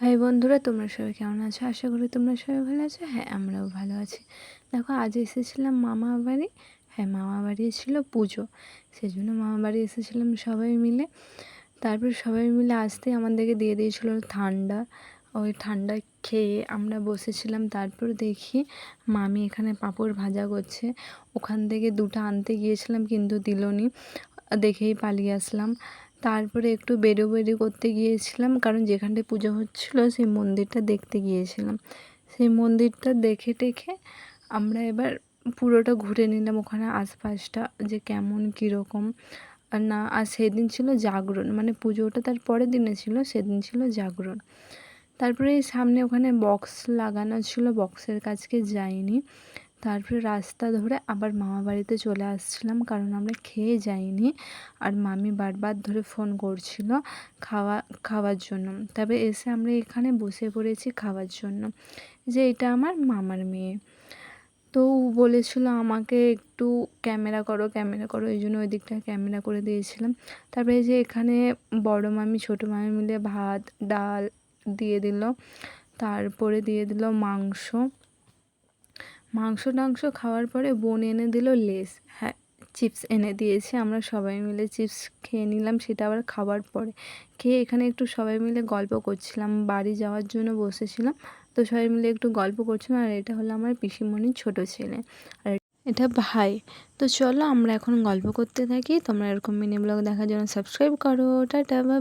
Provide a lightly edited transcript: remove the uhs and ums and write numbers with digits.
High বন্ধুরা, তোমরা সবাই কেমন আছো? আশা করি তোমরা সবাই ভালো আছো। হ্যাঁ, আমরাও ভালো আছি। দেখো, আজ এসেছিলাম মামা বাড়ি। হ্যাঁ, মামা বাড়ি ছিল পুজো, সেজন্য মামা বাড়ি এসেছিলাম সবাই মিলে। তারপর সবাই মিলে আসতেই আমাদেরকে দিয়ে দিয়েছিলো ঠান্ডা। ওই ঠান্ডা খেয়ে আমরা বসেছিলাম। তারপর দেখি মামি এখানে পাঁপড় ভাজা করছে। ওখান থেকে দুটো আনতে গিয়েছিলাম কিন্তু দিলনি, দেখেই পালিয়ে আসলাম। তারপরে একটু বেরোবেরি করতে গিয়েছিলাম, কারণ যেখানটায় পুজো হচ্ছিলো সেই মন্দিরটা দেখতে গিয়েছিলাম। সেই মন্দিরটা দেখে টেখে আমরা এবার পুরোটা ঘুরে নিলাম, ওখানে আশপাশটা যে কেমন কীরকম। আর না, আর সেদিন ছিল জাগরণ, মানে পুজোটা তার পরের দিনে ছিল, সেদিন ছিল জাগরণ। তারপরে এই সামনে ওখানে বক্স লাগানো ছিল, বক্সের কাছকে যাইনি। তারপরে রাস্তা ধরে আবার মামা বাড়িতে চলে আসছিলাম, কারণ আমরা খেয়ে যাইনি। আর মামি বারবার ধরে ফোন করছিল খাওয়ার জন্য। তবে এসে আমরা এখানে বসে পড়েছি খাওয়ার জন্য। যে এটা আমার মামার মেয়ে, তো বলেছিল আমাকে একটু ক্যামেরা করো, এই জন্য ওই দিকটা ক্যামেরা করে দিয়েছিলাম। তারপরে যে এখানে বড় মামি ছোটো মামি মিলে ভাত ডাল দিয়ে দিল, তারপরে দিয়ে দিল মাংস টাংস খাওয়ার পরে বোন এনে দিল লেস, হ্যাঁ চিপস এনে দিয়েছে। আমরা সবাই মিলে চিপস খেয়ে নিলাম, সেটা আবার খাবার পরে। খেয়ে এখানে একটু সবাই মিলে গল্প করছিলাম, বাড়ি যাওয়ার জন্য বসেছিলাম। তো সবাই মিলে একটু গল্প করছিলাম। আর এটা হলো আমার পিসিমণির ছোটো ছেলে, আর এটা ভাই। তো চলো আমরা এখন গল্প করতে থাকি। তোমরা এরকম মিনি ব্লগ দেখার জন্য সাবস্ক্রাইব করো। Tata, bye bye.